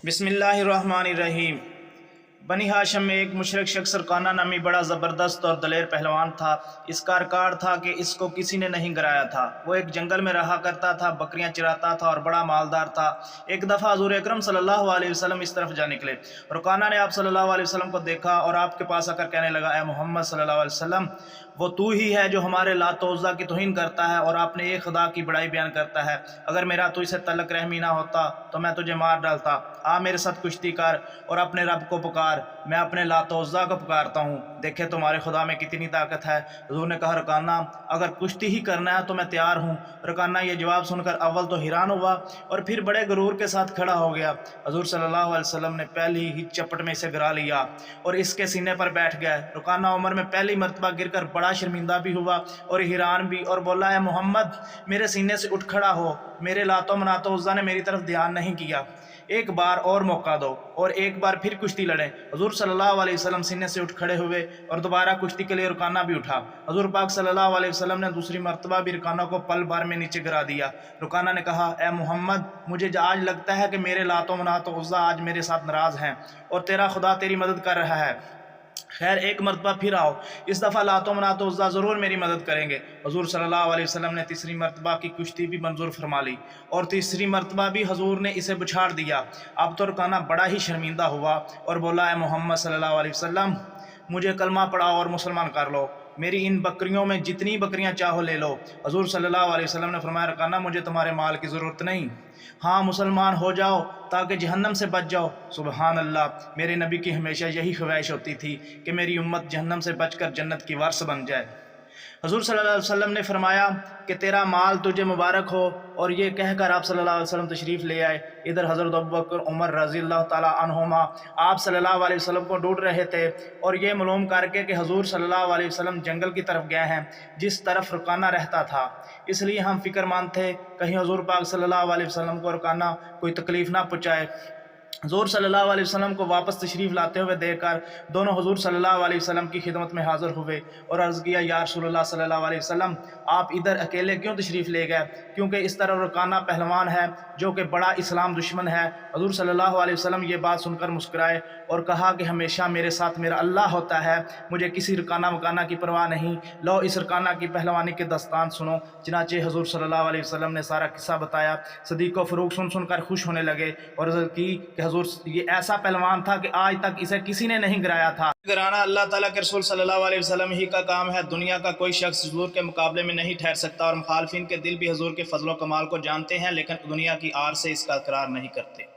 बिस्मिल्लाहिर्रहमानिर्रहीम। बनी हाशम में एक मुशरक शख्स रकाना नामी बड़ा ज़बरदस्त और दलेर पहलवान था। इसका रिकॉर्ड था कि इसको किसी ने नहीं गिराया था। वो एक जंगल में रहा करता था, बकरियां चराता था और बड़ा मालदार था। एक दफ़ा हुज़ूर अकरम सल्लल्लाहु अलैहि वसल्लम इस तरफ जा निकले। रकाना ने आप सल्लल्लाहु अलैहि वसल्लम को देखा और आपके पास आकर कहने लगा, ए मोहम्मद सल्लल्लाहु अलैहि वसल्लम, वो तू ही है जो हमारे लात व उज़्ज़ा की तौहीन करता है और आपने एक खुदा की बड़ाई बयान करता है। अगर मेरा तो इसे तलक रहमी ना होता तो मैं तुझे मार डालता। आ मेरे साथ कुश्ती कर और अपने रब को पुकार। मैं अपने लात व उज़्ज़ा को पुकारता हूँ, देखे तुम्हारे खुदा में कितनी ताकत है। हुज़ूर ने कहा, रकाना अगर कुश्ती ही करना है तो मैं तैयार हूँ। रकाना ये जवाब सुनकर अव्वल तो हैरान हुआ और फिर बड़े गुरूर के साथ खड़ा हो गया। हुज़ूर सल्लल्लाहु अलैहि वसल्लम ने पहली ही चपट में इसे गिरा लिया और इसके सीने पर बैठ गए। रकाना उमर में पहली मरतबा गिरकर बड़ा शर्मिंदा भी हुआ और हैरान भी, और बोला, है मोहम्मद, मेरे सीने से उठ खड़ा हो। मेरे लातो मनातो उज़्ज़ा ने मेरी तरफ ध्यान नहीं किया। एक बार और मौका दो और एक बार फिर कुश्ती लड़ें। हुज़ूर सल्लल्लाहु अलैहि वसल्लम सीने से उठ खड़े हुए और दोबारा कुश्ती के लिए रुकाना भी उठा। हुज़ूर पाक सल्लल्लाहु अलैहि वसल्लम ने दूसरी मरतबा भी रुकाना को पल भर में नीचे गिरा दिया। रुकाना ने कहा, ए मोहम्मद, मुझे आज लगता है कि मेरे लातो मनातो उज़्ज़ा आज मेरे साथ नाराज़ हैं और तेरा खुदा तेरी मदद कर रहा है। खैर, एक मरतबा फिर आओ, इस दफ़ा लातो मनातो उज़्ज़ा ज़रूर मेरी मदद करेंगे। हुज़ूर सल्लल्लाहु अलैहि वसल्लम ने तीसरी मरतबा की कुश्ती भी मंजूर फरमा ली और तीसरी मरतबा भी हुज़ूर ने इसे बुछाड़ दिया। अब तो रुकाना बड़ा ही शर्मिंदा हुआ और बोला, है मोहम्मद सल्लल्लाहु अलैहि वसल्लम, मुझे कलमा पढ़ाओ और मुसलमान कर लो। मेरी इन बकरियों में जितनी बकरियां चाहो ले लो। हुज़ूर सल्लल्लाहु अलैहि वसल्लम ने फरमाया, रकाना मुझे तुम्हारे माल की ज़रूरत नहीं, हाँ मुसलमान हो जाओ ताकि जहन्नम से बच जाओ। सुबहान अल्लाह, मेरे नबी की हमेशा यही ख्वाहिश होती थी कि मेरी उम्मत जहन्नम से बचकर जन्नत की वारिस बन जाए। हुज़ूर सल्लल्लाहु अलैहि वसल्लम ने फरमाया कि तेरा माल तुझे मुबारक हो, और ये कहकर आप सल्लल्लाहु अलैहि वसल्लम तशरीफ़ ले आए। इधर हज़रत अबू बकर उमर रज़ी अल्लाह ताला अन्हुमा आप सल्लल्लाहु अलैहि वसल्लम को ढूंढ रहे थे और ये मालूम करके कि हुज़ूर सल्लल्लाहु अलैहि वसल्लम जंगल की तरफ गए हैं जिस तरफ रुकाना रहता था, इसलिए हम फ़िक्रमंद थे कहीं हुज़ूर पाक सल्लल्लाहु अलैहि वसल्लम को रुकाना कोई तकलीफ़ ना पहुँचाए। हुज़ूर सल्लल्लाहु अलैहि वसल्लम को वापस तशरीफ़ लाते हुए देखकर दोनों हुज़ूर सल्लल्लाहु अलैहि वसल्लम की खिदमत में हाज़िर हुए और अर्ज़ किया, या रसूलुल्लाह सल्लल्लाहु अलैहि वसल्लम, आप इधर अकेले क्यों तशरीफ़ ले गए? क्योंकि इस तरफ रुकाना पहलवान है जो कि बड़ा इस्लाम दुश्मन है। हुज़ूर सल्लल्लाहु अलैहि वसल्लम ये बात सुनकर मुस्कुराए और कहा कि हमेशा मेरे साथ मेरा अल्लाह होता है, मुझे किसी रुकाना वकाना की परवाह नहीं। लो इस रुकाना की पहलवानी के दस्तान सुनो। चनाचे हुज़ूर सल्लल्लाहु अलैहि वसल्लम ने सारा किस्सा बताया। सदीक़ व फ़ारूक सुनकर खुश होने लगे और अर्ज़ की कि हुज़ूर ये ऐसा पहलवान था कि आज तक इसे किसी ने नहीं गिराया था। गिराना अल्लाह ताला के रसूल सल्लल्लाहु अलैहि वसल्लम ही का काम है। दुनिया का कोई शख्स हुज़ूर के मुकाबले में नहीं ठहर सकता और मुखालफिन के दिल भी हुज़ूर के फजलो कमाल को जानते हैं, लेकिन दुनिया की आर से इसका इकरार नहीं करते।